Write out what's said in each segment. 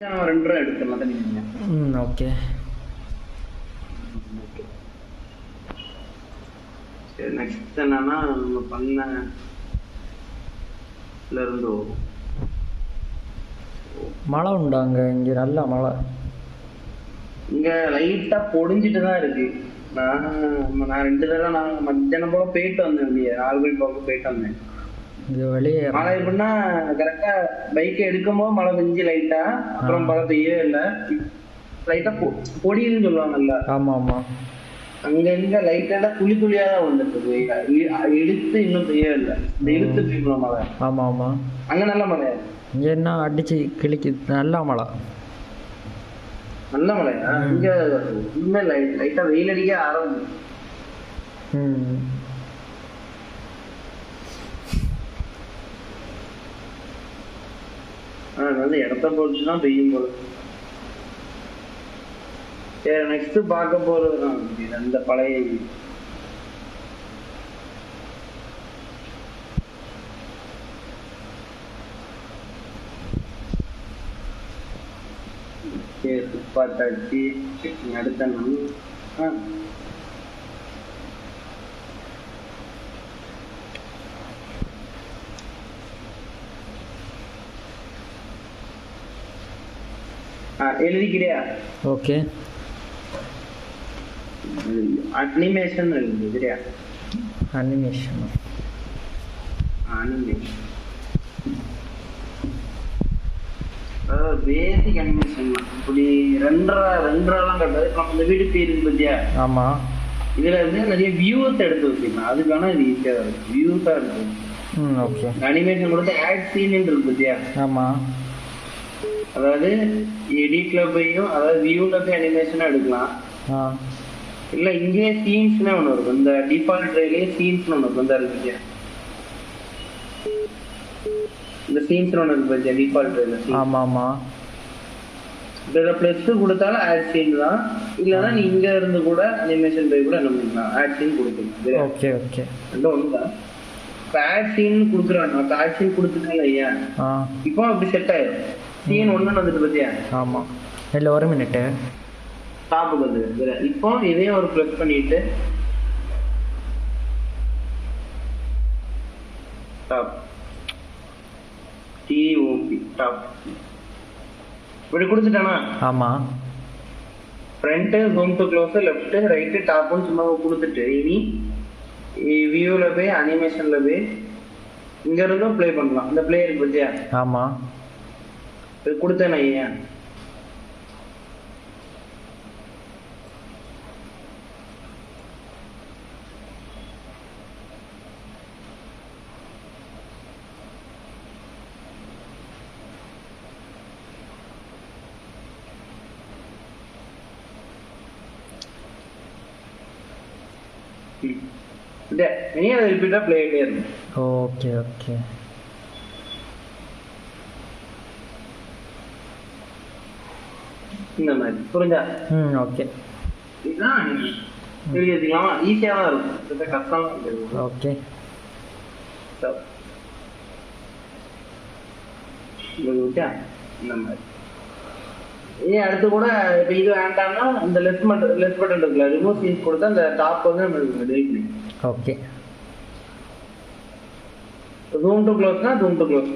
ரெண்டு ரூபா எடுத்துடலாம் தான் நீங்க. ஓகே. சரி, நெக்ஸ்ட் என்னன்னா நம்ம பண்ணல இருந்து வரும். மழை உண்டாங்க இங்கே, நல்ல மழை. இங்க லைட்டா பொடிஞ்சிட்டு தான் இருக்கு. நான் 2 தடவை நான் மத்தியானம் போல போயிட்டு வந்தேன், வெளியே ஆல்ரெடி போக போயிட்டு வந்தேன். இங்கே வெளியே மழை எப்படின்னா கரெக்டா பைக்கை எடுக்கும்போது மழை பெஞ்சு லைட்டா, அப்புறம் மழை பெய்யவே இல்லை. லைட்டா பொடியுன்னு சொல்லுவாங்கல்ல. ஆமாம் ஆமாம். அங்க இங்க லைட்டா துளி துளியா தான் வந்துட்டு இழுத்து இன்னும் பெய்யவே இல்லை. இந்த இழுத்து பெய்யணும் மழை. ஆமாம் ஆமாம். அங்க நல்ல மழையா? இங்கே என்ன அடிச்சு கிழிக்கு, நல்ல மழை. நல்ல மழையா? இங்க இன்னும் லைட்டா வெயில் அடிக்க ஆரம்பிச்சு. வந்து இடத்த பொறுத்துதான் பெய்யும் போல. சரி, நெக்ஸ்ட் பார்க்க போறது அந்த பழைய துப்பாட்டாச்சு. அடுத்த எழுதிக்கிறியா? ஓகே. அனிமேஷன் எழுதுறியா? அனிமேஷன் பேசிக் அனிமேஷன். இப்படி ரெண்டரெல்லாம் கட்டாது. இப்போ நம்ம இந்த வீடு பேருக்கு பத்தியா? ஆமா. இதுல இருந்து நிறைய வியூஸ் எடுத்து வச்சுக்கலாம். அதுக்கான இது ஈஸியா இருக்கு, வியூஸா இருக்கு. ஓகே. அனிமேஷன் கொடுத்து ஆட் சீன் இருக்கு பத்தியா? ஆமா. அதாவது எடிட்ல போயும், அதாவது வியூல போய் அனிமேஷனா எடுக்கலாம். இல்ல இங்கேயே சீன்ஸ்னே ஒண்ணு இருக்கும். இந்த டிஃபால்ட் ட்ரைலயே சீன்ஸ்னு ஒண்ணு இருக்கும். இந்த இருக்கு இந்த சீன்ஸ் ஒண்ணு இருக்கு பத்தியா? டிஃபால்ட் ட்ரைல. ஆமா ஆமா. இதுல பிளஸ் கொடுத்தாலும் ஆட் சீன் தான். இல்லைன்னா நீ இங்க இருந்து கூட அனிமேஷன் போய் கூட என்ன பண்ணிக்கலாம், ஆட் சீன் கொடுக்கலாம். Okay okay. ரெண்டும் ஒண்ணுதான். இப்போ ஆட் சீன் கொடுக்குறாங்க. அப்ப ஆட் சீன் கொடுத்துருக்கல ஐயா, இப்போ அப்படி செட் ஆயிடும். சீன் ஒண்ணுன்னு வந்துட்டு பத்தியா? ஆமா. இல்லை, ஒரு மினிட்டு. டாப்புக்கு வந்து இப்போ இதையும் ஒரு ப்ளஸ் பண்ணிட்டு டாப் டிஓபி டாப் இப்படி கொடுத்துட்டானா? ஆமா. Front, zoom to close, left, right, டாப்னு சும்மா கொடுத்துட்டு இனி வியூல போய் அனிமேஷன்ல போய் இங்க இருந்தும் ப்ளே பண்ணலாம். இந்த பிளே இருக்கு பத்தியா? ஆமா. இது கொடுத்தேன் ஐயா. இனி அதை ரிப்பீட்டா ப்ளே ஆகிட்டே இருக்கும். Okay okay. இந்த மாதிரி புரிஞ்சா? ஓகே. இதுதான் எழுதி வச்சுக்கலாமா? ஈஸியா தான் இருக்கும், கஷ்டம். ஓகே. இந்த மாதிரி ஏன் அடுத்து கூட இப்ப இது வேண்டாம்னா இந்த லெஃப்ட் பட்டன் இருக்குல்ல, ரிமூவ் சீன்ஸ் கொடுத்தா அந்த டாப் வந்து நம்ம டெலிட் பண்ணி. ஓகே. ஜூம் டு க்ளோஸ்னா ஜூம் டு க்ளோஸ்.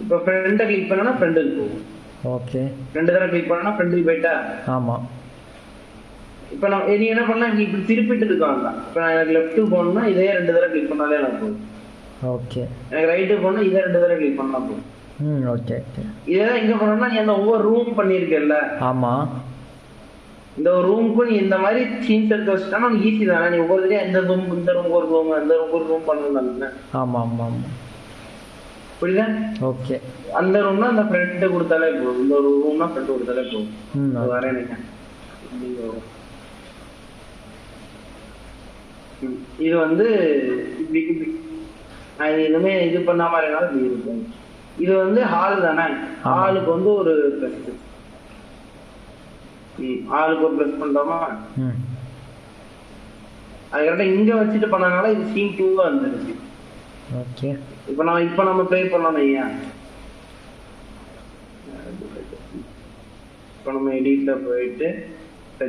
இப்போ ஃப்ரண்ட்டை கிளிக் பண்ணனா ஃப்ரண்ட்டுக்கு போகும். ஓகே. 2 தடவை கிளிக் பண்ணனா ஃப்ரண்ட்டுக்கு போயிட்டா? ஆமா. இப்போ நான் நீ என்ன பண்ணலாம், நீ இப்படி திருப்பிட்டு இருக்காங்க. இப்போ நான் எனக்கு லெஃப்ட்டுக்கு போகணும்னா இதே 2 தடவை கிளிக் பண்ணாலே எனக்கு போகும். ஓகே. எனக்கு ரைட்டுக்கு போகணும், இதே 2 தடவை கிளிக் பண்ணா போகும். Okay okay. இதெல்லாம் எங்க பண்ணணும்னா நீ அந்த ஒவ்வொரு ரூம் பண்ணியிருக்கல. ஆமா. இந்த ஒரு ரூமுக்கு நீ இந்த மாதிரி சீன்ஸ் எடுத்து வச்சுட்டா உனக்கு ஈஸி தானே. நீ ஒவ்வொரு தடவை இந்த ரூம், இந்த ரூம் ஒரு ரூம், அந்த ரூம் ஒரு ரூம் பண்ணணும். ஆமா ஆமா ஆமா. புரியுதா? ஓகே. அந்த ரூம்னா அந்த ஃப்ரண்ட் கொடுத்தாலே போதும், இந்த ஒரு ரூம்னா ஃப்ரண்ட் கொடுத்தாலே போதும். வர எனக்கு இது வந்து இப்படி இனிமே இது பண்ணாம இருந்தாலும் இப்படி இருக்கும். இது வந்து ஹால் தானே. ஹாலுக்கு வந்து ஒரு பிளஸ், ஹாலுக்கு ஒரு பிளஸ் பண்றோமா? அது கரெக்டா இங்க வச்சுட்டு பண்ணனால இது சீன் 2 வந்துருச்சு. ஓகே. இப்போ நம்ம ப்ளே பண்ணலாம் ஐயா. இப்போ நம்ம எடிட்ல போயிட்டு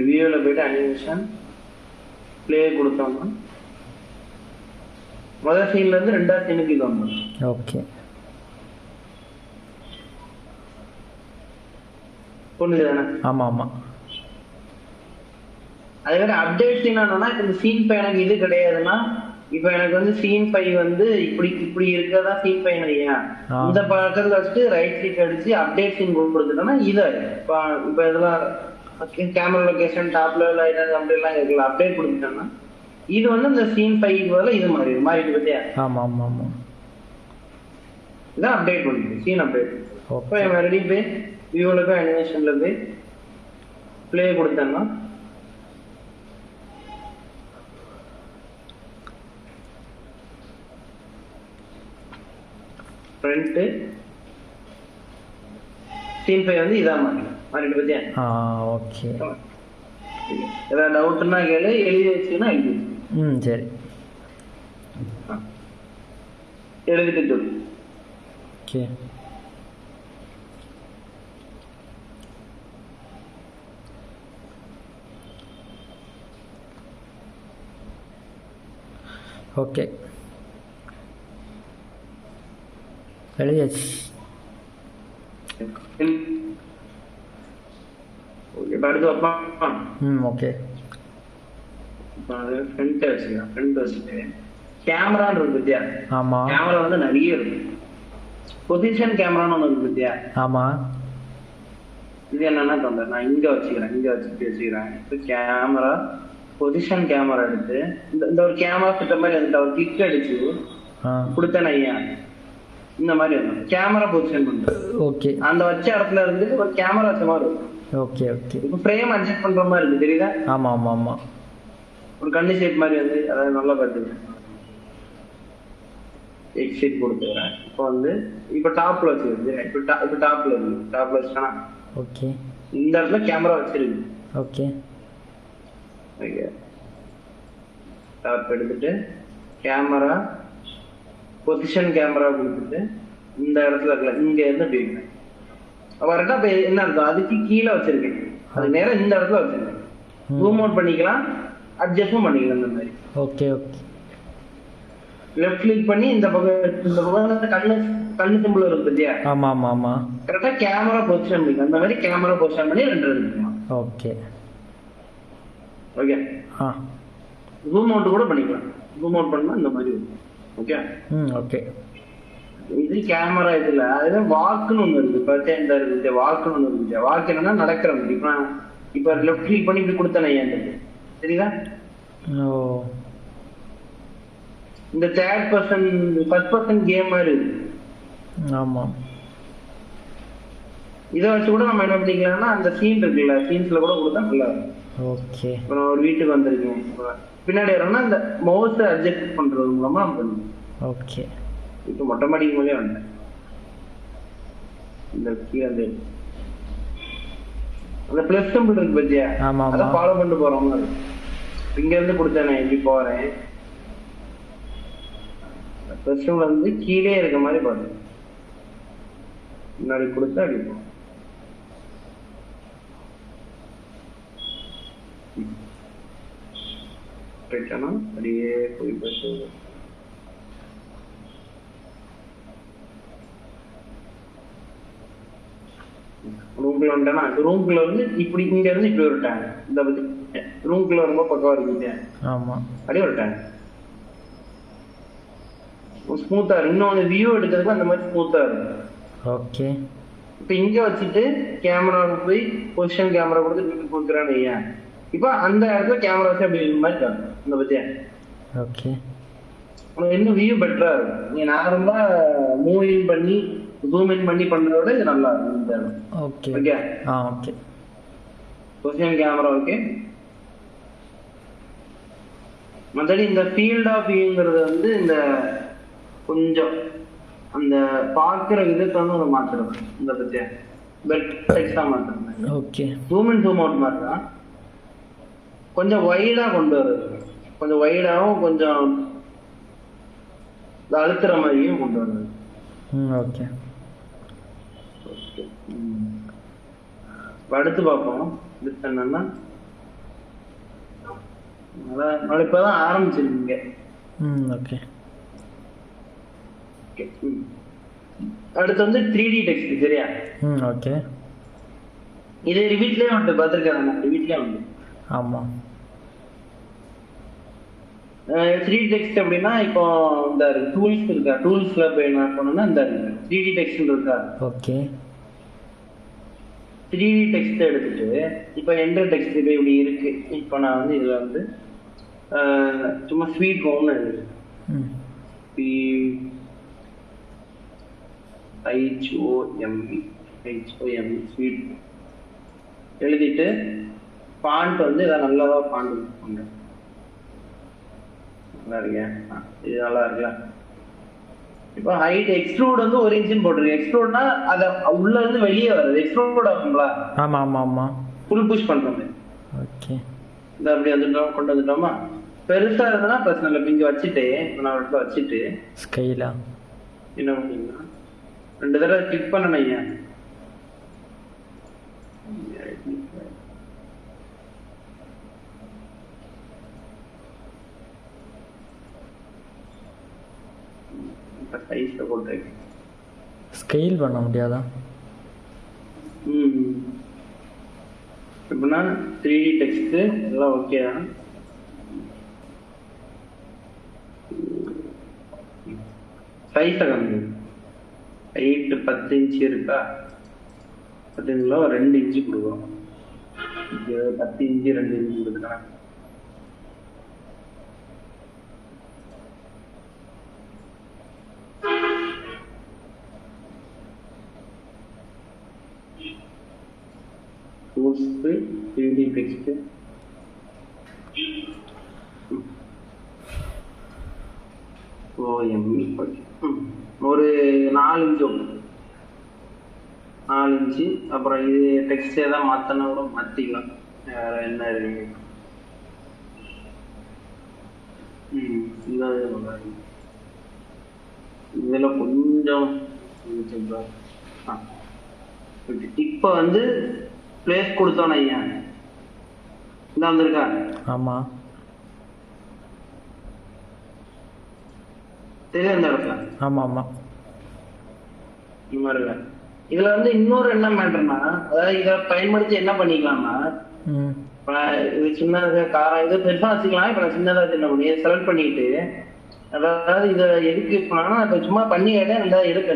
வியூல போயிட்டு அனிமேஷன் ப்ளே கொடுத்தோம்னா முதல் சீன்ல இருந்து ரெண்டாவது சீனுக்கு இது வந்துடும். ஓகே புரிஞ்சுது தானே? ஆமாம் ஆமாம். அதே மாதிரி அப்டேட் சீன் என்னன்னா இப்போ இந்த சீன் 5 எனக்கு இது கிடையாதுன்னா இப்போ எனக்கு வந்து சீன் 5 வந்து இப்படி இப்படி இருக்கிறதா சீன் 5 இல்லையா, இந்த பக்கத்துல வச்சுட்டு ரைட் கிளிக் அடிச்சு அப்டேட் சீன் கொடுத்துட்டோம்னா இது இப்போ இப்போ இதெல்லாம் கேமரா லொகேஷன் டாப்ல லைட் அப்படிலாம் இருக்குல்ல, அப்டேட் கொடுத்துட்டோம்னா இது வந்து இந்த சீன் 5 பதில் இது மாறிட்டு பத்தியா? ஆமாம் ஆமாம் ஆமாம். இதான் அப்டேட் பண்ணிட்டு சீன் அப்டேட். ஓகே இப்போ மறுபடியும் போய் வியூல போய் அனிமேஷன்ல போய் ப்ளே கொடுத்தோம்னா ஃப்ரண்ட் சீன் 5 வந்து இதான் மாறிட்டு பத்தியா? ஓகே. ஏதாவது டவுட்னா கேளு, எழுதி வச்சுன்னா எழுதி வச்சு. சரி எழுதிட்டு சொல்லு. ஓகே ஓகே எழுதியாச்சு. அடுத்து வைப்பா. ஓகே. ஃப்ரண்ட் வச்சுக்கலாம். ஃப்ரண்ட் வச்சுட்டு கேமரான்னு இருக்கு பத்தியா? ஆமாம். கேமரா வந்து நிறைய இருக்கு. பொசிஷன் கேமரான்னு ஒன்று இருக்கு பத்தியா? ஆமாம். இது என்னன்னா தந்தேன் நான் இங்க வச்சுக்கிறேன், இங்க வச்சுக்கிறேன். இப்போ கேமரா பொசிஷன் கேமரா எடுத்து இந்த ஒரு கேமரா கிட்ட மாதிரி வந்துட்டு ஒரு கிளிக் அடிச்சு கொடுத்தேன் ஐயா, இந்த மாதிரி வந்து கேமரா பொசிஷன் பண்ணுறேன். ஓகே. அந்த வச்ச இடத்துல இருந்து ஒரு கேமரா வச்ச மாதிரி இருக்கும். Okay okay. இப்போ ஃப்ரேம் அட்ஜஸ்ட் பண்ற மாதிரி இருக்கு தெரியுதா? ஆமாம் ஆமாம் ஆமாம். ஒரு கண்ணு ஷேப் மாதிரி வந்து அதாவது நல்லா பார்த்துக்கிறேன். எக்ஸிட் கொடுத்துக்கிறேன். இப்போ வந்து இப்போ டாப்ல வச்சிருக்கு. இப்போ டாப்ல இருக்கு. டாப்ல வச்சுட்டா ஓகே. இந்த இடத்துல கேமரா வச்சிருக்கு. Okay okay. டாப் எடுத்துட்டு கேமரா பொசிஷன் கேமரா கொடுத்துட்டு இந்த இடத்துல இருக்கல இங்க இருந்து போயிருக்கேன். கரெக்டா இப்போ என்ன இருக்கும், அதுக்கு கீழே வச்சிருக்கேன். அது நேரம் இந்த இடத்துல வச்சிருக்கேன். ஜூம் அவுட் பண்ணிக்கலாம், அட்ஜஸ்டும் பண்ணிக்கலாம். இந்த மாதிரி ஓகே ஓகே. லெஃப்ட் கிளிக் பண்ணி இந்த பக்கம் கண்ணு சிம்பிள் இருக்கு பத்தியா? ஆமா ஆமா ஆமா. கரெக்டா கேமரா பொசிஷன் பண்ணிக்கலாம். அந்த மாதிரி கேமரா பொசிஷன் பண்ணி ரெண்டு எடுத்துக்கலாம். Okay okay. ஜூம் அவுட் கூட பண்ணிக்கலாம். ஜூம் அவுட் பண்ணா இந்த மாதிரி இருக்கும். Okay okay. இது கேமரா இதுல அது வாக்குன்னு ஒண்ணு இருக்கு. பச்சைண்டா இருக்கு வாக்குன்னு ஒண்ணு இருக்கு. வாக்கு என்னன்னா நடக்கிற மாதிரி. இப்ப லெஃப்ட் கிளிக் பண்ணி இப்படி கொடுத்தேன் தெரியுதா? இந்த third person first person game மாதிரி இருக்கு. ஆமா. இதை வச்சு கூட நம்ம என்ன பண்ணிக்கலாம்னா அந்த சீன் இருக்குல்ல, சீன்ஸ்ல கூட கொடுத்தா நல்லா இருக்கும். ஓகே. இப்போ நான் ஒரு வீட்டுக்கு வந்திருக்கேன், பின்னாடி வரோம்னா இந்த மவுஸை அட்ஜஸ்ட் பண்றது மூலமா நம்ம பண்ணுவோம். ஓகே. இப்போ மொட்டை மாடிக்கு மேலே வந்தேன். இந்த கீழே அந்த பிளஸ் சிம்பிள் இருக்கு பத்தியா? அதை ஃபாலோ பண்ணிட்டு போறோம். இங்க இருந்து கொடுத்தேனே இப்படி போறேன். பிளஸ் சிம்பிள் வந்து கீழே இருக்க மாதிரி பாருங்க. முன்னாடி கொடுத்தா அப்படி போகும். அப்படியே போய் போயிட்டு ரூம்குள்ள வந்துட்டேன்னா ரூம்குள்ள வந்து இப்படி இங்க இருந்து இப்படி ஒரு டேங்க். இந்த பத்தி ரூம்குள்ள ரொம்ப பக்கம் இருக்குது. ஆமா, அப்படியே ஒரு டேங்க் ஸ்மூத்தா இருக்கு. இன்னொன்று வியூ எடுக்கிறதுக்கு அந்த மாதிரி ஸ்மூத்தா இருக்கு. ஓகே. இப்போ இங்க வச்சுட்டு கேமராவுக்கு போய் பொசிஷன் கேமரா கொடுத்து கொடுக்குறான்னு ஏன் இப்போ அந்த இடத்துல கேமரா வச்சு அப்படி மாதிரி இருக்கும். இந்த பத்தியா? ஓகே. உனக்கு இன்னும் வியூ பெட்டரா இருக்கும். நீங்க நார்மலா மூவ் இன் பண்ணி ஜூம் இன் பண்ணி பண்றதோட இது நல்லா இருக்கும். Okay okay. Okay. Position camera okay. மற்றபடி இந்த ஃபீல்ட் ஆஃப் வியூங்கிறது வந்து இந்த கொஞ்சம் அந்த பார்க்குற விதத்தை வந்து ஒரு மாத்திரம். இந்த பத்தியா பெட் டெக்ஸ்டா மாத்திரம். Okay. Zoom in zoom out மாதிரி தான். கொஞ்சம் வைடா கொண்டு வருது. கொஞ்சம் வைடாவும் கொஞ்சம் அழுத்துற மாதிரியும் கொண்டு வருது. ஓகே. அடுத்து பார்ப்போம். அடுத்து என்னன்னா இப்பதான் ஆரம்பிச்சிருக்கீங்க. ஓகே. அடுத்து வந்து 3D டெக்ஸ்ட். சரியா? ஓகே. இது ரிவீட்லயே வந்து பார்த்துருக்காங்க. ரிவீட்லயே வந்து ஆமாம். 3D டெக்ஸ்ட் அப்படின்னா இப்போ இந்த டூல்ஸ் இருக்கா, டூல்ஸ்ல போய் என்ன பண்ணணும்னா இந்த 3D டெக்ஸ்ட் இருக்கா. ஓகே. 3D டெக்ஸ்ட் எடுத்துட்டு இப்போ என்டர் டெக்ஸ்ட் இப்போ இப்படி இருக்கு. இப்போ நான் வந்து இதுல வந்து சும்மா ஸ்வீட் ஹோம்னு எழுது. HOME ஸ்வீட் எழுதிட்டு ஃபாண்ட் வந்து இதை நல்லதா ஃபாண்ட் பண்ணுறேன். நல்லா இருக்கியா? இது நல்லா இருக்குல்ல? இப்போ ஹைட் எக்ஸ்ட்ரூட் வந்து 1 இன்ச்சுன்னு போட்டுருக்கு. எக்ஸ்ட்ரூட்னா அதை உள்ள இருந்து வெளியே வருது. எக்ஸ்ட்ரூட் ஆகுங்களா? ஆமா ஆமா ஆமா. ஃபுல் புஷ் பண்றோம். ஓகே. இந்த அப்படி வந்துட்டோம், கொண்டு வந்துட்டோமா? பெருசா இருந்ததுன்னா பிரச்சனை இல்லை. இங்க வச்சுட்டு நான் இடத்துல வச்சுட்டு ஸ்கைலா என்ன பண்ணீங்கன்னா 2 தடவை கிளிக் பண்ணணையா. சைஸ்ல போட்டுருக்கேன். ஸ்கேல் பண்ண முடியாதா? எப்படின்னா 3D டெக்ஸ்ட் எல்லாம் ஓகே தான். சைஸ கம்மி. ஹைட் 10 இன்ச்சு இருக்கா? 10 இன்ச்சுல 2 இன்ச்சு கொடுக்கும். 10 இன்ச்சு 2 இன்ச்சு கொடுக்கலாம். டூல்ஸ் 3D டெக்ஸ்ட் OME ஒரு 4 இன்ச்சு 4 இன்ச்சு. அப்புறம் இது டெக்ஸ்டே தான் மாத்தனா கூட மாத்திக்கலாம். வேற என்ன இருக்கு? இதுல கொஞ்சம் இப்ப வந்து பிளேஸ் கொடுத்தோம் ஐயா. இந்த வந்திருக்கா? ஆமா. தெரியும் இந்த இடத்துல. ஆமா ஆமா. இந்த மாதிரி இல்ல. இதுல வந்து இன்னொரு என்ன மேட்டர்னா, அதாவது இதை பயன்படுத்தி என்ன பண்ணிக்கலாம்னா, இது சின்னதாக காரம் இது பெருசா வச்சுக்கலாம். இப்ப நான் சின்னதா என்ன பண்ணி செலக்ட் பண்ணிட்டு, அதாவது இதை எதுக்கு யூஸ் பண்ணா இப்ப சும்மா பண்ணி கேட்டேன். ரெண்டாவது எடுக்க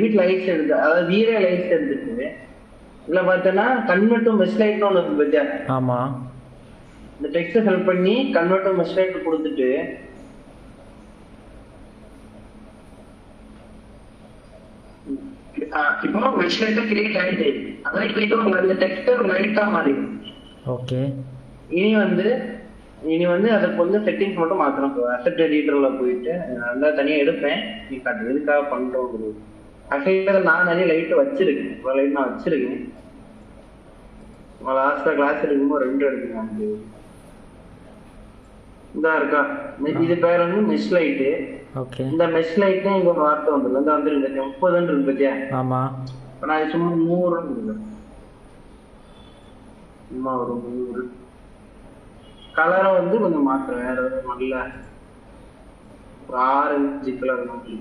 வீட் லைட்ஸ் எடுத்து, அதாவது வீரே லைட்ஸ் எடுத்துட்டு இதுல பார்த்தேன்னா கன்வெர்ட் டு மெஷ் லைட்னு ஒன்று இருக்கு பத்தியா? ஆமா. இந்த டெக்ஸ்ட்டை செலக்ட் பண்ணி கன்வெர்ட் டு மெஷ் லைட் கொடுத்துட்டு இப்போ மெஷ் லைட் கிரியேட் ஆயிடுச்சு. அதான் இப்போ இந்த டெக்ஸ்ட் லைட்டா மாறிடும். ஓகே. இனி வந்து அதுக்கு வந்து செட்டிங்ஸ் மட்டும் மாத்திரம். அசெட் எடிட்டர்ல போயிட்டு நல்லா தனியா எடுப்பேன். நீ காட்டு எதுக்காக பண்றோம். அசைட்ல நான் நிறைய லைட் வச்சிருக்கேன். ஒரு லைட் நான் வச்சிருக்கேன். லாஸ்டா கிளாஸ் எடுக்கும்போது 2 எடுத்துக்காங்க. இதா இருக்கா? இது பேர் வந்து மெஷ் லைட்டு. ஓகே. இந்த மெஷ் லைட் இங்க ஒரு வார்த்தை வந்துருக்கு. இந்த வந்துருக்கு 30 இருக்கு பத்தியா? ஆமா. நான் சும்மா 100 சும்மா ஒரு 100 கலரை வந்து கொஞ்சம் மாத்துறேன். வேற ஏதாவது நல்ல ஒரு ஆரஞ்சு கலர் மாதிரி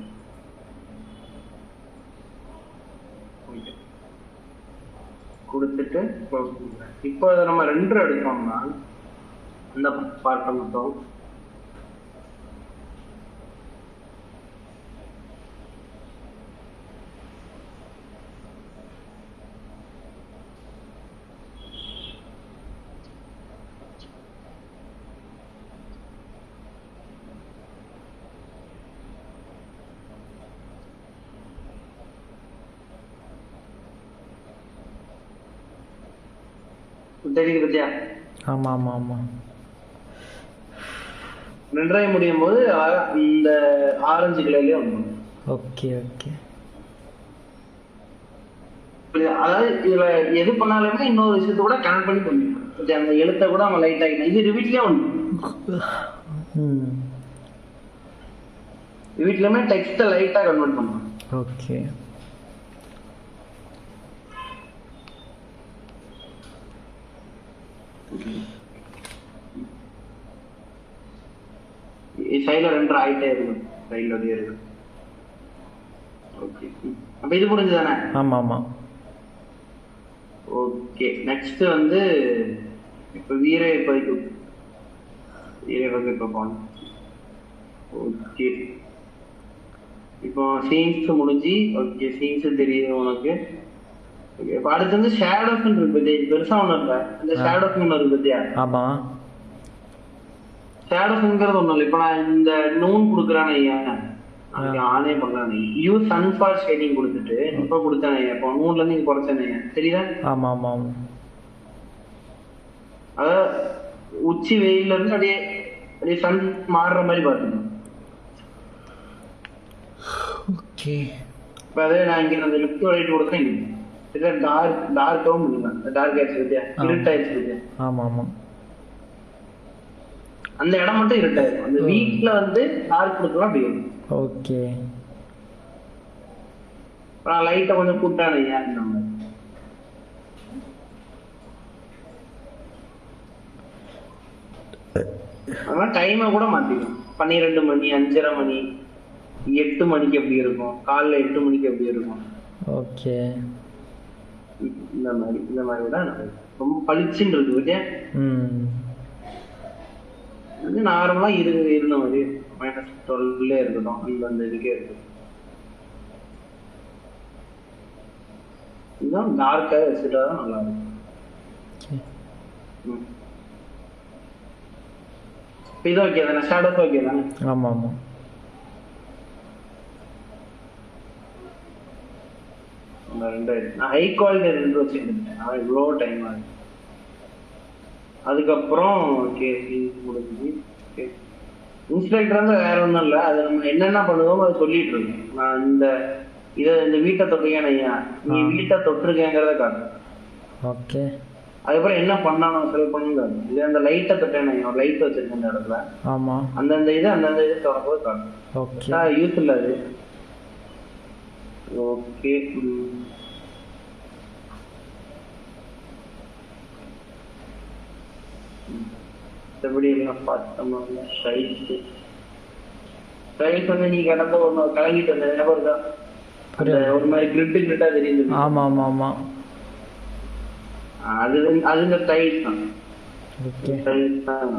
கொடுத்துட்டு இப்போ அதை நம்ம 2 எடுத்தோம்னா இந்த பார்ட்டை மட்டும் தெரியுது பத்தியா? ஆமா ஆமா ஆமா. 2 முடியும் போது இந்த ஆரஞ்சு கலர்லயே வந்துடும். Okay okay. அதாவது இதுல எது பண்ணாலுமே இன்னொரு விஷயத்த கூட கனெக்ட் பண்ணி பண்ணிக்கலாம். அந்த எழுத்தை கூட அவன் லைட் ஆகிடும். இது ரிவீட்லயே ஒன்று. ரிவீட்லயுமே டெக்ஸ்ட்டை லைட்டா கன்வெர்ட் பண்ணுவான். ஓகே. சைடுல 2 ஆயிட்டே இருக்கும், சைடுல இருக்கு. ஓகே, அப்ப இது புரிஞ்சுதானே? ஆமா ஆமா. ஓகே, நெக்ஸ்ட் வந்து இப்ப வீரே பதிப்பு இப்ப போனோம். ஓகே, இப்போ சீன்ஸ் முடிஞ்சு, ஓகே சீன்ஸ் தெரியுது உனக்கு. ஓகே, இப்ப அடுத்து வந்து ஷேடோஸ் இருக்கு பத்தியா, பெருசா ஒண்ணும் இல்ல, இந்த ஷேடோஸ் ஒண்ணு இருக்கு பத்தியா? ஆமா. ஷேடோஸ்ங்கிறது ஒண்ணும் இல்லை. இப்ப நான் இந்த noon கொடுக்குறானே, Aney பண்ணானே use Sun for shading கொடுத்துட்டு இப்ப கொடுத்தானே, இப்போ நூன்ல இருந்து இங்க குறைச்சானே, சரிதா? ஆமா ஆமா ஆமா. அதாவது உச்சி வெயில்ல இருந்து அப்படியே அப்படியே சன் மாறுற மாதிரி பாத்துக்கணும். ஓகே, இப்ப அதே நான் இங்க அந்த லெஃப்ட் ரைட் கொடுத்தேன், இதுல டார்க்காவும் பண்ணலாம், டார்க் ஆயிடுச்சு பத்தியா, இருட்டாயிடுச்சு பத்தியா? ஆமா ஆமா. அந்த இடம் மட்டும் இருட்டாயிரும், அந்த வீட்ல வந்து டார்க் கொடுக்கலாம் அப்படி இருக்கும். ஓகே, நான் லைட்டை கொஞ்சம் கூட்டானே, நம்ம அதனால டைமை கூட மாத்திக்கலாம். 12 மணி, 5:30 மணி, 8 மணிக்கு எப்படி இருக்கும், காலைல 8 மணிக்கு எப்படி இருக்கும். ஓகே, இந்த மாதிரி விட ரொம்ப பளிச்சுன்னு இருக்கு பத்தியா? வந்து நார்மலா இருந்த மாதிரி -12 இருக்கட்டும், அந்த இதுக்கே இருக்கு. இதுதான் டார்க்கா வச்சுட்டாதான் நல்லா இருக்கும். இது ஓகே தானே? ஷேடோஸ் ஓகே தானே? ஆமா ஆமா. நான் ஹை குவாலிட்டி 2 வச்சுருந்தேன், நான் இவ்வளோ டைம் ஆகுது. அதுக்கப்புறம் ஓகே முடிஞ்சு. இன்ஸ்பெக்டர் வந்து வேற ஒன்றும் இல்லை, அது நம்ம என்னென்ன பண்ணுவோமோ அதை சொல்லிட்டு இருக்கோம். நான் இந்த வீட்டை தொட்டிருக்கேன் ஐயா, நீ வீட்டை தொட்டிருக்கேங்கிறத காட்டு. ஓகே, அதுக்கப்புறம் என்ன பண்ணாலும் செல் பண்ணுங்க. இது அந்த லைட்டை தொட்டேன், ஒரு லைட் வச்சிருக்கேன் இந்த இடத்துல. ஆமா, அந்தந்த இது தொடர்போது காட்டும். ஓகே, யூஸ் இல்லை அது. ஓகே, மற்றபடி எல்லாம் பார்த்தோம்னா டைல்ஸ் வந்து நீ கடந்த ஒன்று கலங்கிட்டு வந்த ஞாபகம் இருக்கா? ஒரு மாதிரி கிரிட்டா தெரியுது. ஆமா ஆமா ஆமா. அது இந்த டைல்ஸ் தான். ஓகே, டைல்ஸ் தான்.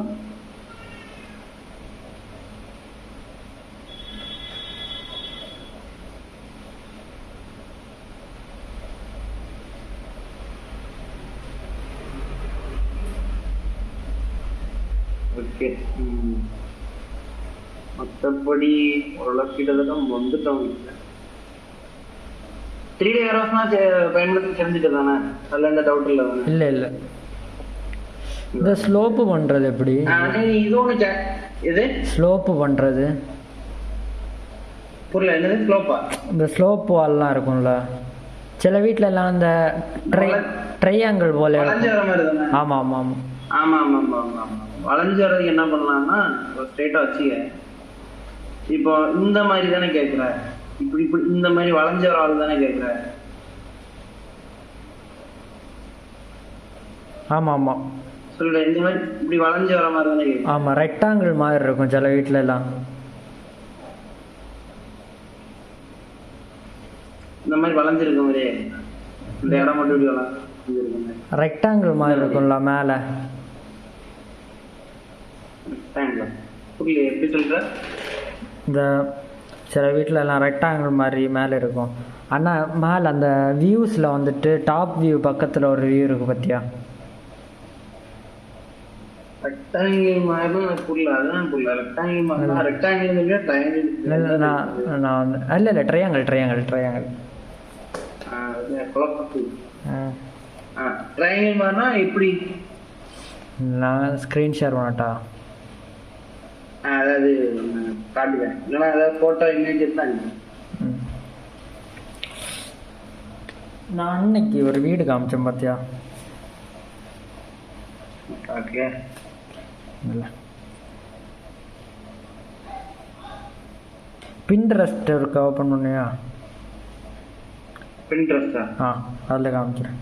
ஓகே, மற்றபடி ஓரளவுக்கு கிட்டத்தட்ட வந்துட்டோம். 3D ஏரோஸ்னா பயன்படுத்தி தெரிஞ்சுட்டு தானே, அதில் எந்த டவுட் இல்லை தானே? இல்லை இல்லை. இந்த ஸ்லோப்பு பண்ணுறது எப்படி? இது ஒன்று இது ஸ்லோப்பு பண்ணுறது புரியல. என்னது ஸ்லோப்பா? இந்த ஸ்லோப் வால்லாம் இருக்கும்ல சில வீட்டில எல்லாம், அந்த ட்ரையாங்கிள் போல. ஆமாம் ஆமாம் ஆமாம் ஆமாம் ஆமாம் ஆமாம் ஆமாம். வளைஞ்சு வர்றதுக்கு என்ன பண்ணலாம்னா, ஸ்ட்ரெயிட்டாக வச்சுக்க. இப்போ இந்த மாதிரி தானே கேட்குற, இப்படி இந்த மாதிரி வளைஞ்ச ஒரு ஆள் தானே கேட்குற. ஆமாம் ஆமாம் சொல்ல, இந்த மாதிரி இப்படி வளைஞ்சு வர மாதிரி தானே கேட்குற. ஆமாம், ரெக்டாங்கிள் மாதிரி இருக்கும் சில வீட்டில எல்லாம். இந்த மாதிரி வளைஞ்சிருக்க மாதிரியே, இந்த இடம் மட்டும் இப்படி வளைஞ்சிருக்க ரெக்டாங்கிள் மாதிரி இருக்கும்ல மேலே. புரியல, எப்படி சொல்ற? இந்த சில வீட்டில் எல்லாம் ரெக்டாங்கிள் மாதிரி மேலே இருக்கும். ஆனால் மேலே அந்த வியூஸில் வந்துட்டு டாப் வியூ பக்கத்தில் ஒரு வியூ இருக்குது பார்த்தியா? ரெக்டாங்கிள் மாதிரி புரியல, அதான் புரியல. ரெக்டாங்கிள் மாதிரி, ரெக்டாங்கிள் இல்லையா ட்ரையாங்கிள்? நான் வந்து இல்லை ட்ரையாங்கிள். ட்ரையாங்கிள் மாதிரினா எப்படி? நான் ஸ்க்ரீன் ஷேர் பண்ணட்டா? அதாவது காட்டுவேன், இல்லைன்னா ஏதாவது ஃபோட்டோ இமேஜஸ் தான். நான் அன்னைக்கு ஒரு வீடு காமிச்சேன் பார்த்தியா? ஓகே, இல்லை பின்ட்ரெஸ்ட் இருக்கா, ஓப்பன் பண்ணியா? பின்ட்ரெஸ்டா? அதில் காமிக்கிறேன்.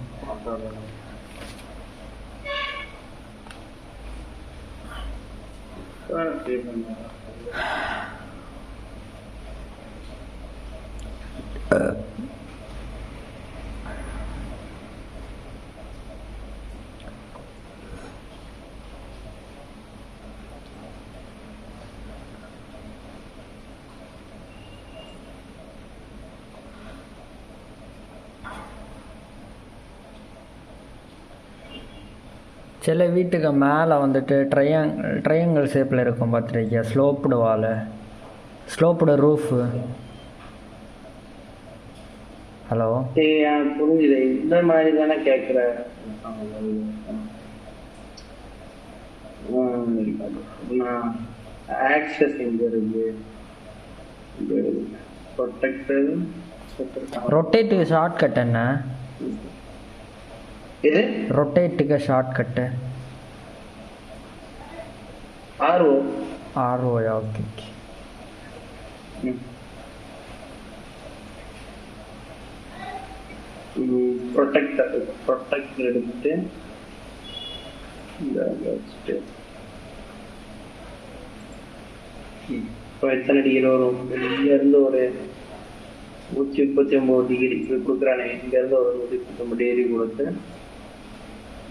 சில வீட்டுக்கு மேலே வந்துட்டு ட்ரையாங்கிள் ஷேப்பில் இருக்கும் பார்த்துருக்கியா, ஸ்லோப்டு வால், ஸ்லோப்டு ரூஃபு. ஹலோ, புரிஞ்சுது. இந்த மாதிரி தானே கேட்குறேன். ஆக்சஸ் எங்க இருக்கு? ரொட்டேட்டுக்கு ஷார்ட் கட் என்ன? இது ரொட்டேட்டுக்கு ஷார்ட் கட்டு ஆர்ஓயா? Okay okay. ப்ரொடெக்டர் எடுத்துட்டு வச்சுட்டு இப்போ எத்தனை டிகிரி வரும்? இங்க இருந்து ஒரு 139 டிகிரி கொடுக்குறானே, இங்க இருந்து ஒரு 139 டிகிரி கொடுத்து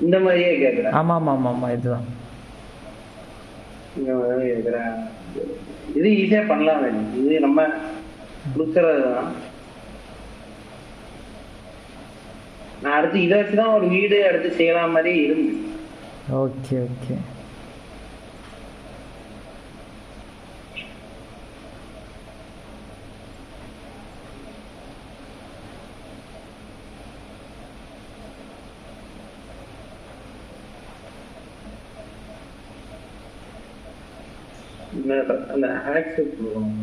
இந்த மாதிரியே கேட்குறேன். ஆமாம் ஆமாம் ஆமாம் ஆமாம், இதுதான் இந்த மாதிரி கேட்குறேன். இது ஈஸியாக பண்ணலாம். இது நம்ம கொடுக்கறது தான். நான் அடுத்து இதை வச்சுதான் ஒரு வீடு அடுத்து செய்யலாம் மாதிரி இருந்து. Okay okay. அந்த ஆக்சஸ் கொடுக்கணும்.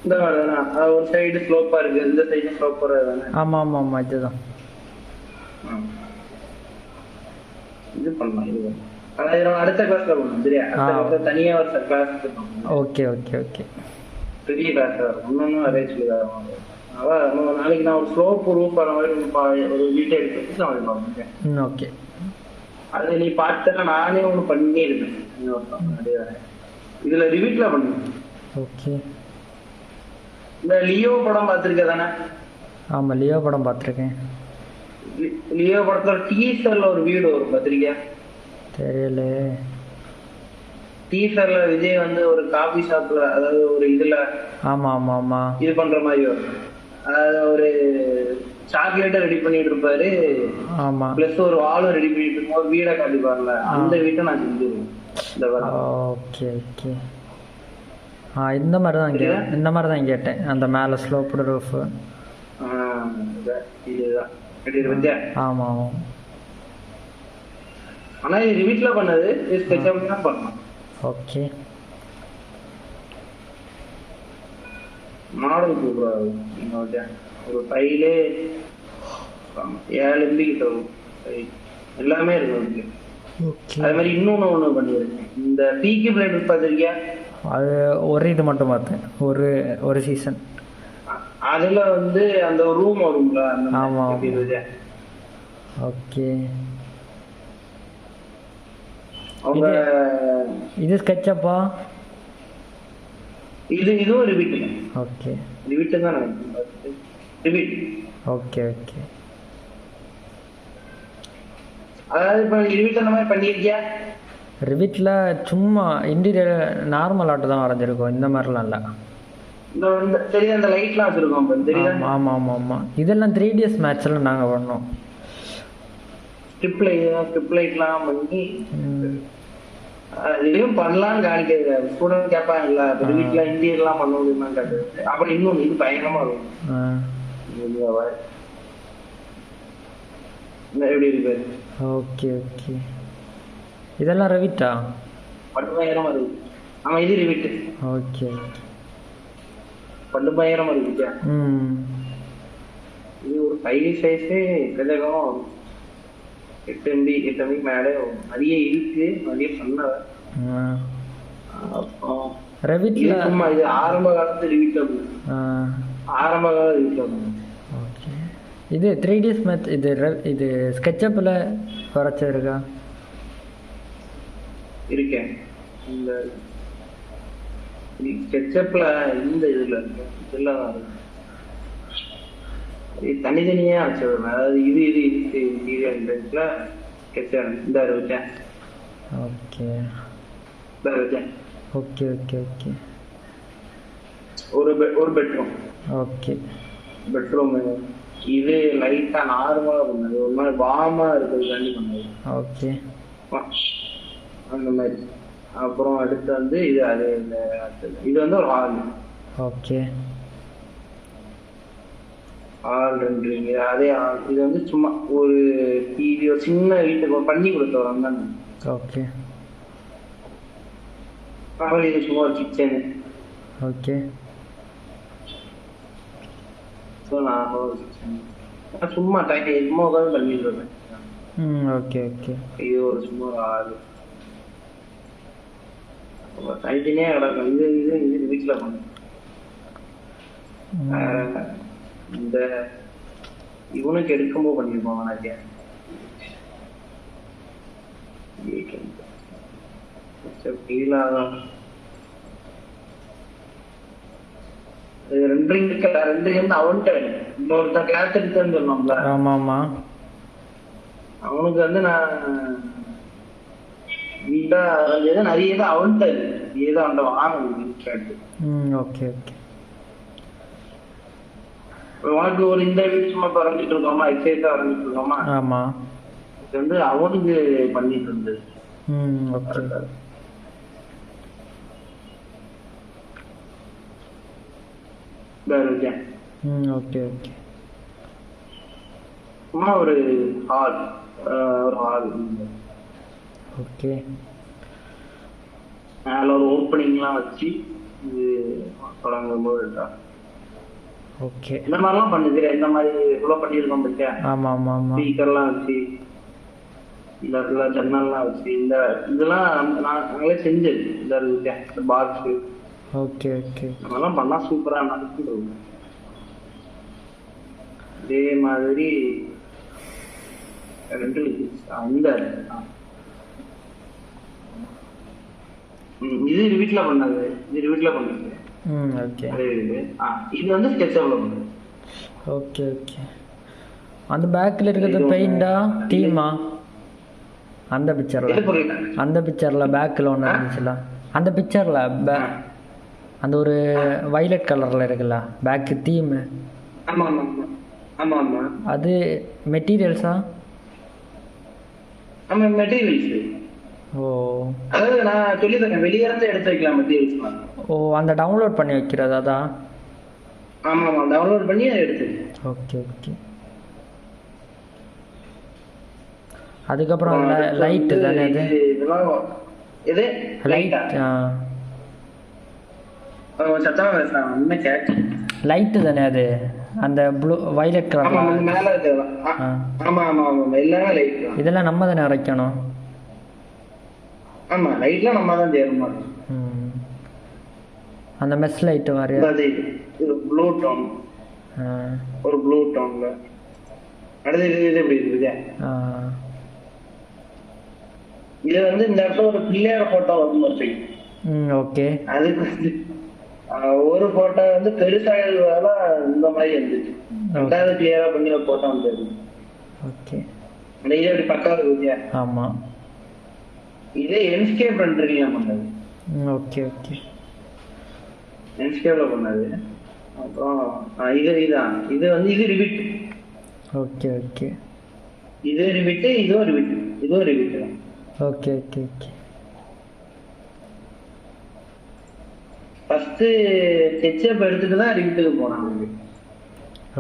இந்த மாதிரி தானே, ஒரு சைடு ஸ்லோப்பா இருக்கு, இந்த சைடு ஸ்லோப்பா தானே. ஆமா ஆமா ஆமா, இதுதான். இது பண்ணலாம். இது அதாவது அடுத்த கிளாஸ்ல பண்ணணும். சரியா? தனியா ஒரு கிளாஸ். Okay okay okay. பெரிய கிளாஸ் ஒன்னொன்னும் அரேஞ்ச் சொல்லி தருவாங்க. அதான் நாளைக்கு நான் ஒரு ஸ்லோப் ரூப் வர மாதிரி ஒரு வீட்டை எடுத்து நான் பார்ப்பேன். ஓகே. அது நீ பார்த்தா நானே ஒன்று பண்ணி இருக்கேன். இதுல ரிவீட்ல பண்ணுவேன். ஓகே. இந்த லியோ படம் பார்த்திருக்க தானே? ஆமா, லியோ படம் பார்த்திருக்கேன். லியோ படத்துல டீசர்ல ஒரு வீடு வரும், பார்த்திருக்கியா? தெரியல. டீசர்ல விஜய் வந்து ஒரு காபி ஷாப்ல, அதாவது ஒரு இதுல ஆமா ஆமா ஆமா இது பண்ற மாதிரி வரும். அதாவது ஒரு சாக்லேட்டை ரெடி பண்ணிட்டு இருப்பாரு. ஆமா. பிளஸ் ஒரு வாலும் ரெடி பண்ணிட்டு இருக்கும், ஒரு வீடை காட்டிப்பாருல, அந்த வீட்டை நான் செஞ்சிருவேன். Okay okay. இந்த மாதிரி தான் இந்த மாதிரி தான் கேட்டேன். அந்த மேலே ஸ்லோப்டு ரூஃப். ஆமாம் ஆமாம். ஆனால் இது வீட்டில் பண்ணது, இது ஸ்கெட்ச் தான் பண்ணலாம். ஓகே. மாடல் கூப்பிடாது. ஒரு ஃபைலே 7 MB கிட்ட வரும். எல்லாமே இருக்கு. அது மாதிரி இன்னொன்று ஒன்று பண்ணியிருக்கேன். இந்த பீக்கி பிளேட் பார்த்துருக்கியா? அது ஒரு இது மட்டும் பார்த்தேன், ஒரு சீசன். அதுல வந்து அந்த ரூம் வரும்ல. ஆமா. ஓகே. இது ஸ்கெட்சப்பா? இதுவும் ரிபீட். ஓகே. ரிபீட் தான் ரிபீட். Okay okay. அதாவது இப்போ ரிபீட் அந்த மாதிரி பண்ணியிருக்கியா? ரிவிட்டில் சும்மா இன்டீரியர் நார்மல் ஆட்டு தான் வரைஞ்சிருக்கோம், இந்த மாதிரிலாம் இல்லை. தெரியுது அந்த லைட்லாம் வச்சிருக்கோம் தெரியுதா? ஆமாம் ஆமாம் ஆமாம், இதெல்லாம் 3ds மேட்ச்சில் நாங்கள் பண்ணோம். ஸ்ட்ரிப் லைட்லாம் பண்ணி இதையும் பண்ணலாம்னு காணிக்கிறது. ஸ்டூடெண்ட் கேட்பாங்கல்ல, வீட்டுல இன்டீரியர்லாம் பண்ண முடியுமான்னு கேட்டது. அப்புறம் இன்னொன்று இது பயங்கரமா இருக்கும். எப்படி இருக்கு? ஓகே ஓகே, இதெல்லாம் ரெவிட்டா? பட்டு பயங்கரமா இருக்கு. ஆமா இது ரிவிட். ஓகே, பட்டு பயங்கரமா இருக்கு. இது ஒரு 5 சைஸு கிட்டத்தட்ட 8 MB மேலே நிறைய இருக்கு, நிறைய பண்ண. ரெவிட்ல சும்மா இது ஆரம்ப காலத்து ரிவிட். ஆரம்ப கால ரிவிட். ஓகே, இது 3ds மேட்ச். இது ஸ்கெட்சப்பில் வரைச்சிருக்கா? இருக்கேன். இந்த ஸ்கெட்சப்ல இந்த இதுல இதெல்லாம் தனித்தனியா வச்சிருக்கேன். அதாவது இது இன்டீரியர்ல ஸ்கெட்ச் இந்த வச்சேன். ஓகே வச்சேன். ஓகே ஓகே ஓகே, ஒரு பெட்ரூம். ஓகே, பெட்ரூம் இது லைட்டா நார்மலா பண்ணது, ஒரு மாதிரி வார்மா இருக்கிறதுக்காண்டி பண்ணது. ஓகே, அந்த மாதிரி. அப்புறம் அடுத்து வந்து இது அது இது வந்து ஒரு ஹால். Okay, hall ரெண்டுங்க. அதே ஹால். இது வந்து சும்மா ஒரு டிவி, ஒரு சின்ன வீட்டுக்கு பண்ணி கொடுத்தவரம் தான். ஓகே, அப்புறம் இது சும்மா ஒரு கிச்சனு. ஓகே, ஸோ நான் ஒரு கிச்சன் சும்மா சும்மா உட்காந்து பண்ணிட்டு இருக்கேன். ஓகே ஓகே, இது ஒரு சும்மா ஒரு ஹால். தனித்தனியா கிடக்கும். இது வீட்டுல பண்ணு. இந்த இவனுக்கு எடுக்கும்போது பண்ணிருப்போம். ரெண்டு அவன்கிட்ட இன்னொருத்தன் கிளாஸ் எடுத்தேன்னு சொன்னோம்ல. ஆமாமா, அவனுக்கு வந்து நான் நிறைய அவன்கிட்ட ஏதோ அவன்கிட்ட வாங்கணும். ஓகே ஓகே, உனக்கு ஒரு இந்த வீடு சும்மா வரைஞ்சிட்டு இருக்கோமா, எக்ஸசைஸா வரைஞ்சிட்டு இருக்கோமா. ஆமா, இது வந்து அவனுக்கு பண்ணிட்டு இருந்தது. ஓகே, ஓகே ஓகே, சும்மா ஒரு ஹால். ஓகே, மேல ஒரு ஓப்பனிங்லாம் வச்சு இது தொடங்கும் போது ஓகே, இந்த மாதிரிலாம் பண்ணுது. இந்த மாதிரி இவ்வளோ பண்ணியிருக்கோம் பத்தியா. ஆமா ஆமா ஆமா, ஸ்பீக்கர்லாம் வச்சு இந்த இடத்துல ஜன்னல்லாம் வச்சு இந்த இதெல்லாம் நாங்களே செஞ்சது. இந்த பாக்ஸ். ஓகே ஓகே, அதெல்லாம் பண்ணா சூப்பரா நடக்கும். இதே மாதிரி ரெண்டு இந்த இது வீட்டுல பண்ணது. ஓகே, இது வந்து ஸ்கெட்ச்ல பண்ணது. ஓகே ஓகே, அந்த பேக்ல இருக்கிறது பெயிண்டா தீமா? அந்த பிக்சர்ல பேக்ல ஒன்று இருந்துச்சுல, அந்த பிக்சர்ல அந்த ஒரு வயலட் கலர்ல இருக்குல்ல பேக் தீம். ஆமா ஆமா ஆமா ஆமா, அது மெட்டீரியல்ஸா? ஆமா மெட்டீரியல்ஸ். ஓ, அதாவது நான் சொல்லி தரேன், வெளியே இருந்து எடுத்து வைக்கலாம் மெட்டீரியல்ஸ். ஓ, அந்த டவுன்லோட் பண்ணி வைக்கிறது அதான்? ஆமா ஆமா, டவுன்லோட் பண்ணி எடுத்து. ஓகே ஓகே, அதுக்கப்புறம் லைட் தானே அது? இது லைட். சத்தமா பேசுறாங்க, என்ன கேட்க. லைட் தானே அது, அந்த ப்ளூ வயலட் கலர் மேல இருக்குதா? ஆமா ஆமா ஆமா, எல்லாமே லைட். இதெல்லாம் நம்ம தானே அரைக்கணும்? ஆமா, லைட்லாம் நம்ம தான் தேர்மா. அந்த மெஸ் லைட் மாதிரி இது ப்ளூ டோன். ஒரு ப்ளூ டோன்ல அடுத்து இது எப்படி இருக்குது? இது வந்து இந்த இடத்துல ஒரு பிள்ளையார் போட்டோ வந்து. ஓகே, அதுக்கு வந்து ஒரு போட்டோ வந்து பெருசாக இந்த மாதிரி இருந்துச்சு. ரெண்டாவது கிளியரா பண்ணி ஒரு போட்டோ வந்தது. ஓகே, இது எப்படி பக்காவது இருக்குதியா? ஆமா, இது என்ஸ்கேப் ரெண்டரிங்ல பண்ணது. ஓகே ஓகே, என்ஸ்கேப்ல பண்ணது. அப்புறம் இது வந்து இது ரிவிட். Okay okay. இது ரிவிட், இதுவும் ரிவிட் தான். Okay okay okay. First SketchUp எடுத்துட்டு தான் ரிவிட்டுக்கு போனாங்க.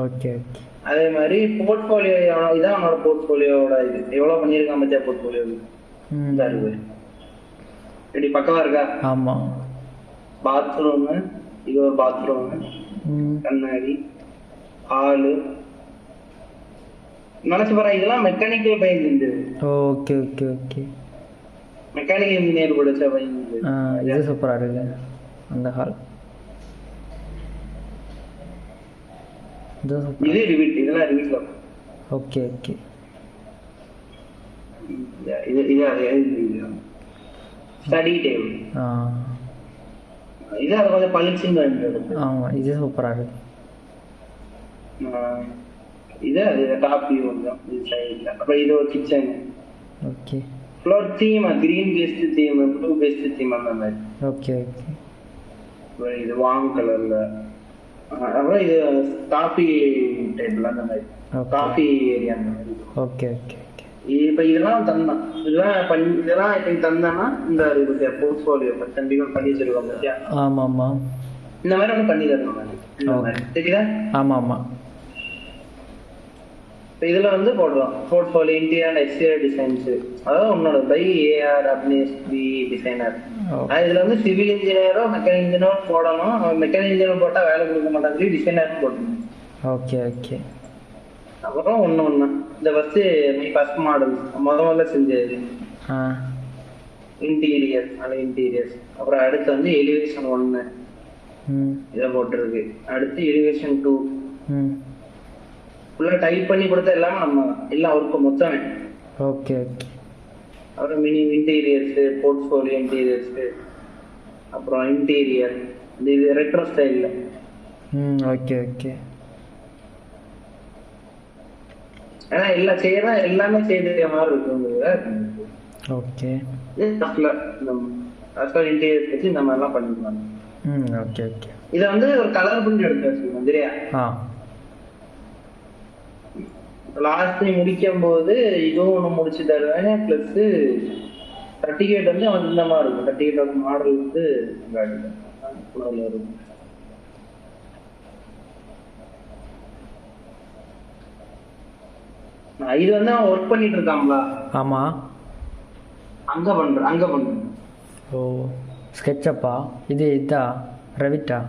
Okay okay. அதே மாதிரி போர்ட்ஃபோலியோ, இதான் அவனோட போர்ட்ஃபோலியோட இது எவ்வளவு பண்ணியிருக்கான் பத்தியா போர்ட்ஃபோலியோ. இதா இருக்கு இப்படி பக்கவா இருக்கா. ஆமா. பாத்ரூம், இது ஒரு பாத்ரூம், கண்ணாடி, ஹாலு, நினைச்சு பாரு. இதெல்லாம் மெக்கானிக்கல் பையன் இருந்தது. Okay okay okay. Mechanical engineer படிச்ச பையன். இது சூப்பரா இருக்கு அந்த ஹால். இது ரிவிட், இதெல்லாம் ரிவிட்ல. Okay okay. இது ஸ்டடி டேபிள். இது அது கொஞ்சம் பளிச்சுன்னு இருக்கு. ஆமா, இது சூப்பரா இருக்கு. இது அது டாப் வியூ கொஞ்சம் இது சைடுல. அப்புறம் இது ஒரு kitchen. Okay. Floor theme, green based theme, blue based theme அந்த மாதிரி. Okay okay. இது வாம் கலர்ல. அப்புறம் இது காஃபி டேபிள் அந்த மாதிரி, காஃபி ஏரியா அந்த மாதிரி. Okay okay okay. இப்ப இதெல்லாம் தந்தான், இதெல்லாம் இப்ப தந்தானா இந்த போர்ட்ஃபோலியோ கண்டிப்பா பண்ணி வச்சிருக்கோம் பத்தியா. ஆமா ஆமா. இந்த மாதிரி ஒண்ணு பண்ணி தரணும் தெரியுதா. ஆமா ஆமா. இப்ப இதுல வந்து போடுறோம் portfolio interior and exterior designs. அதாவது உன்னோட பை ஏஆர் அப்னேஸ் தி டிசைனர். இதுல வந்து சிவில் இன்ஜினியரோ மெக்கானிக் இன்ஜினியரோ போடணும். மெக்கானிக் இன்ஜினியர் போட்டா வேலை கொடுக்க மாட்டாங்க, டிசைனரும் போடணும். Okay okay. அப்புறம் ஒண்ணு இந்த ஃபர்ஸ்ட் மாடல் முதல்ல செஞ்சது இன்டீரியர் அண்ட் இன்டீரியர்ஸ். அப்புறம் அடுத்து வந்து எலிவேஷன் 1 இதை போட்டிருக்கு. அடுத்து எலிவேஷன் 2 ஃபுல்லா டைப் பண்ணி கொடுத்த எல்லாமே நம்ம எல்லாம் அவருக்கு மொத்தமே. Okay okay. அப்புறம் மினி இன்டீரியர்ஸ், போர்ட்ஃபோலியோ இன்டீரியர்ஸ், அப்புறம் இன்டீரியர் இது ரெட்ரோ ஸ்டைல்ல. Okay okay. ஏன்னா எல்லாம் செய்யறா எல்லாமே செய்த மாதிரி இருக்குங்கிறது. ஓகே. இன்டீரியர்ஸ் வச்சு இந்த மாதிரிலாம் பண்ணிக்கலாம். Okay okay. இதை வந்து ஒரு கலர் பண்ணி எடுத்து வச்சுக்கணும் சரியா. லாஸ்ட் முடிக்கும் போது இதுவும் ஒண்ணு முடிச்சு தருவேன். பிளஸ் சர்டிபிகேட் வந்து அவன் இந்த மாதிரி இருக்கும். சர்டிபிகேட் மாடல் வந்து இருக்கும். இது வந்து அவன் ஒர்க் பண்ணிட்டு இருக்காங்களா. ஆமா. அங்க பண்றேன். ஓ ஸ்கெட்சப்பா. இதா ரெவிட்டா.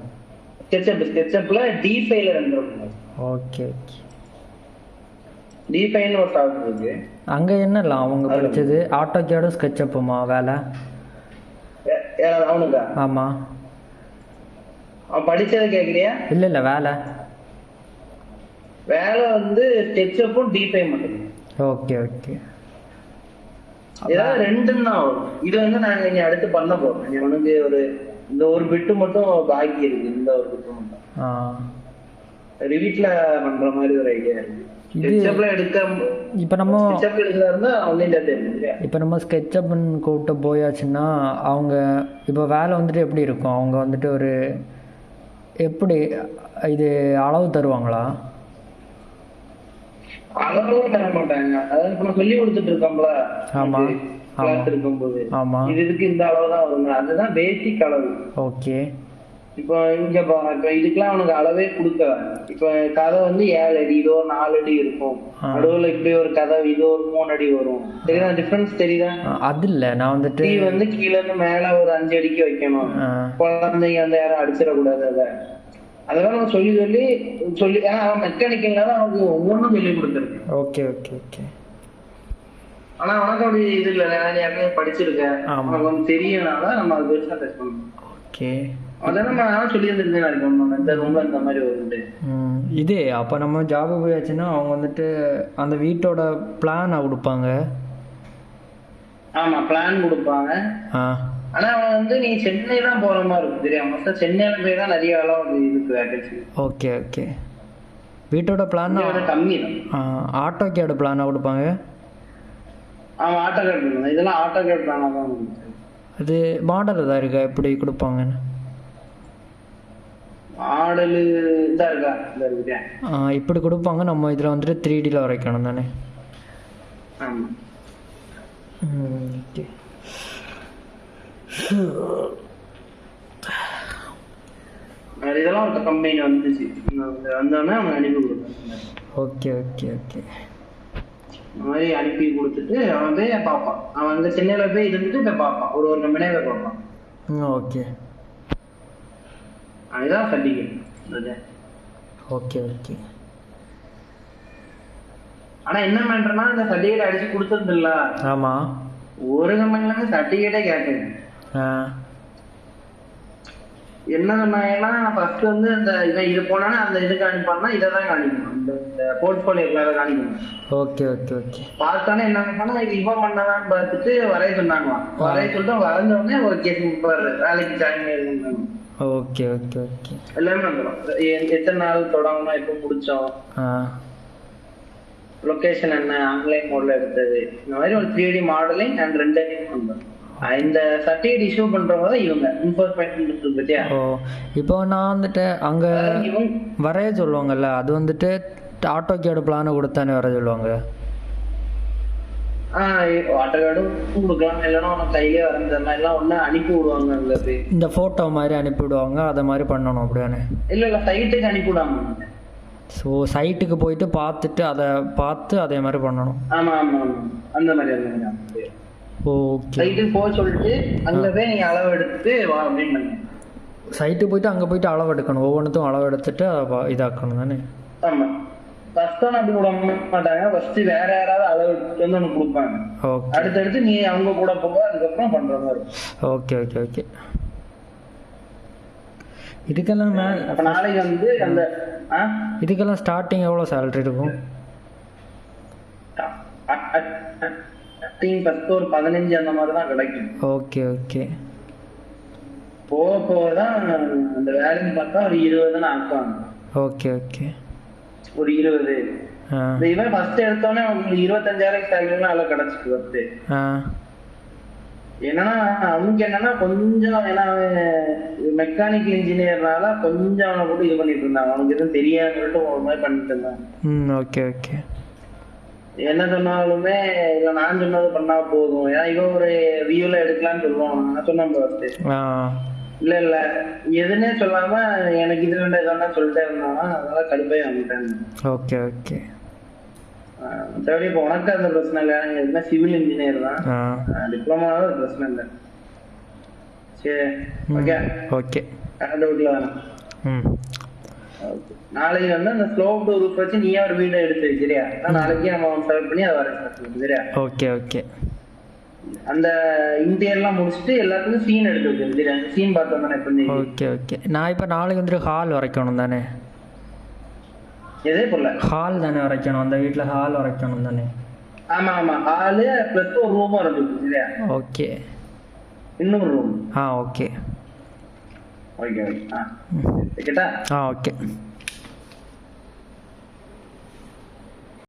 ஸ்கெட்சப்ல D5ல ரன் பண்ணுங்க. Okay okay. D5 ஒரு சாஃப்ட்வேர் இருக்கு. அங்க என்னலாம் அவங்க படிச்சது ஆட்டோகேடும் ஸ்கெட்சப்புமா வேலை? அவனுக்கா? ஆமா. அவன் படிச்சதை கேக்குறியா? இல்ல வேலை வந்து ஸ்கெட்சப்பும் D5 மட்டும். Okay okay. ஏதாவது ரெண்டும் தான் வரும். இது வந்து நாங்க இங்க அடுத்து பண்ண போறோம். உனக்கு இந்த ஒரு பிட்டு மட்டும் பாக்கி இருக்கு. இந்த ஒரு பிட்டு மட்டும் ரிவிட்ல பண்ற மாதிரி ஒரு ஐடியா இருக்கு. இப்போ நம்ம ஸ்கெட்சப்னு கூப்பிட்டு போயாச்சுன்னா அவங்க இப்போ வேலை வந்துட்டு எப்படி இருக்கும்? அவங்க வந்துட்டு ஒரு எப்படி இது அளவு தருவாங்களா? அளவு தர மாட்டாங்க. அதாவது இப்ப சொல்லி கொடுத்துட்டு இருக்கோம்ல. ஆமா. கிளாஸ் இருக்கும்போது ஆமா இதுக்கு இந்த அளவு தான் வரும். அதுதான் பேசிக் அளவு. ஓகே. இப்போ இங்க இப்ப இதுக்கெல்லாம் அவனுக்கு அளவே கொடுக்க. இப்ப கதை வந்து 7 அடி, இது ஒரு 4 அடி இருக்கும். நடுவுல இப்படி ஒரு கதை, இது ஒரு 3 அடி வரும். தெரியுதா டிஃபரன்ஸ்? தெரியுதா? அது இல்ல, நான் வந்துட்டு வந்து கீழ இருந்து மேல ஒரு 5 அடிக்கு வைக்கணும். குழந்தைங்க வந்து யாரும் அடிச்சிடக்கூடாது. அதெல்லாம் நம்ம சொல்லி அவன் மெக்கானிக்கல்னால அவனுக்கு ஒவ்வொன்றும் சொல்லி கொடுத்துருக்கு. Okay okay okay. ஆனா அவனுக்கு அப்படி இது இல்லை. நான் யாருமே படிச்சிருக்கேன், அவனுக்கு வந்து தெரியனால நம்ம அது பெருசா டச் பண்ணணும். ஓகே. அதெல்லாம் நான் சொல்லி இருந்திருக்கேன். இந்த ரூம்ல இந்த மாதிரி வருது. இதே அப்போ நம்ம ஜாப் போயாச்சுன்னா அவங்க வந்துட்டு அந்த வீட்டோட பிளான் கொடுப்பாங்க. ஆமா பிளான் கொடுப்பாங்க. ஆனா அவன் வந்து நீ சென்னை தான் போற மாதிரி இருக்கும். தெரியாம சென்னையில போய் தான் நிறைய வேலை இருக்கு வேகன்சி. Okay okay. வீட்டோட பிளான் கம்மி தான். ஆட்டோ கேட் பிளானா கொடுப்பாங்க. ஆமா ஆட்டோ கேட். இதெல்லாம் ஆட்டோ கேட் பிளானா தான். அது மாடல் தான் இருக்கா எப்படி கொடுப்பாங்கன்னு? மாடலு இதா இருக்கா, இந்த இருக்குதா. இப்படி கொடுப்பாங்க, நம்ம இதில் வந்துட்டு 3Dல வரைக்கணும் தானே? ஆமா. ஓகே. இதெல்லாம் ஒரு கம்பெனி வந்துச்சு, வந்தோடனே அவன் அனுப்பி கொடுத்தான். Okay okay okay. இந்த மாதிரி அனுப்பி கொடுத்துட்டு அவன் போய் பார்ப்பான். அவன் அங்கே சென்னையில் போய் இருந்துட்டு போய் பார்ப்பான், ஒரு கம்பெனியாக போய் பார்ப்பான். ஓகே. அதுதான் சர்டிஃபிகேட். Okay okay. ஆனா என்ன பண்றேன்னா, இந்த சர்டிஃபிகேட் அடிச்சு கொடுத்தது இல்ல. ஆமா. ஒரு கம்பெனில சர்டிஃபிகேட்டே கேட்குங்க. என்ன சொன்னாங்கன்னா, ஃபர்ஸ்ட் வந்து இந்த இவன் இது போனானா அந்த இதுக்கு அனுப்பானா இதை தான் காணிக்கணும், இந்த போர்ட்ஃபோலியோக்குள்ள காணிக்கணும். Okay okay okay. பார்த்தானே என்ன பண்ணா, இது இவன் பண்ணதான்னு பார்த்துட்டு வரைய சொன்னாங்களாம். வரைய சொல்லிட்டு வரைஞ்ச உடனே ஒரு கேஸ் முப்பாரு, வேலைக்கு ஜாயின் பண்ணிருந்தாங்க. Okay okay okay. எல்லாமே வந்துடும். எத்தனை நாள் தொடங்கணும், எப்போ முடிச்சோம், லொகேஷன் என்ன, ஆன்லைன் மோட்ல எடுத்தது, இந்த மாதிரி ஒரு 3D மாடலிங் அண்ட் ரெண்டரிங் வந்துடும். இந்த சர்டிஃபிகேட் இஷ்யூ பண்றவங்க தான் இவங்க இன்ஃபோர்மேஷன் பத்தியா. இப்போ நான் வந்துட்டு அங்க வரைய சொல்லுவாங்கல்ல, அது வந்துட்டு ஆட்டோ கேடு பிளான கொடுத்தானே வர சொல்லுவாங்க. ஆட்டோ கேடும் கொடுக்கலாம், இல்லைன்னா உனக்கு கையிலே வரைஞ்சிடலாம், எல்லாம் ஒண்ணு அனுப்பி விடுவாங்க. அங்க போய் இந்த போட்டோ மாதிரி அனுப்பி விடுவாங்க, அதை மாதிரி பண்ணணும் அப்படியானே? இல்ல சைட்டுக்கு அனுப்பி விடாம. ஸோ சைட்டுக்கு போயிட்டு பார்த்துட்டு அதை பார்த்து அதே மாதிரி பண்ணணும். ஆமா ஆமா ஆமா, அந்த மாதிரி. ஓகே. சைட்டுக்கு போக சொல்லிட்டு அங்க போய் நீங்க அளவு எடுத்துட்டு வா அப்படின்னு. சைட்டுக்கு போயிட்டு அங்க போயிட்டு அளவு எடுக்கணும், ஒவ்வொன்றுத்தும் அளவு எடுத்துட்டு இதாக்கணும் தானே? ஆமா. ஃபர்ஸ்ட் அப்படி விட மாட்டாங்க, ஃபர்ஸ்ட் வேற யாராவது அளவு எடுத்துட்டு வந்து ஒன்று கொடுப்பாங்க. அடுத்தடுத்து நீ அவங்க கூட போக, அதுக்கப்புறம் பண்ற மாதிரி. Okay okay okay. இதுக்கெல்லாம் அப்ப நாளைக்கு வந்து அந்த இதுக்கெல்லாம் ஸ்டார்டிங் எவ்வளோ சேலரி இருக்கும்? ஃபர்ஸ்ட் ஒரு 15 அந்த மாதிரி தான் கிடைக்கும். Okay okay. போக போகதான் அந்த வேலைன்னு பார்த்தா ஒரு 20 ஆக்குவாங்க. Okay okay. ஒரு 20. இவன் ஃபர்ஸ்ட் எடுத்தோடனே உங்களுக்கு 25,000 சேலரிலாம் நல்லா கிடைச்சிட்டு வருது. என்னன்னா அவனுக்கு என்னன்னா கொஞ்சம், ஏன்னா மெக்கானிக்கல் இன்ஜினியர்னால கொஞ்சம் அவனை கூட இது பண்ணிட்டு இருந்தாங்க, அவனுக்கு எதுவும் தெரியாதுன்னு சொல்லிட்டு ஒரு மாதிரி பண்ணிட்டு இருந்தான். Okay okay. என்ன சொன்னாலுமே இல்ல நான் சொன்னது பண்ணா போதும், ஏன்னா இவன் ஒரு வியூல எடுக்கலாம்னு சொல்லுவான். நான் சொன்னேன் இல்ல இல்ல எதுன்னே சொல்லாம எனக்கு இது வேண்டாம் இதெல்லாம் சொல்லிட்டே இருந்தான். அதனால கடுப்பே வந்துட்டேன். Okay okay. சரி, இப்போ உனக்கு அந்த பிரச்சனை இல்லை, எதுனா சிவில் இன்ஜினியர் தான், டிப்ளமாவும் பிரச்சனை இல்லை. சரி ஓகே ஓகே. கரண்ட் வீட்டில் வேணாம். நாளைக்கு வந்து அந்த ஸ்லோப் ரூஃப் வச்சு நீயே ஒரு வீடியோ எடுத்து சரியா? நாளைக்கு நம்ம செலக்ட் பண்ணி அதை வர சரியா? Okay okay. அந்த இன்டீரியர்லாம் முடிச்சுட்டு எல்லாத்துக்கும் சீன் எடுத்து வச்சிருக்கு சரியா? அந்த சீன் பார்த்தோம் தானே பண்ணி. Okay okay. நான் இப்போ நாளைக்கு வந்து ஹால் வரைக்கணும் தானே? எதே போல ஹால் தானே வரைக்கணும், அந்த வீட்டில் ஹால் வரைக்கணும் தானே? ஆமா ஆமா, ஹாலு ப்ளஸ் ஒரு ரூமும் இருக்கு சரியா? ஓகே. இன்னொரு room. Okay okay okay. Okay okay. Okay.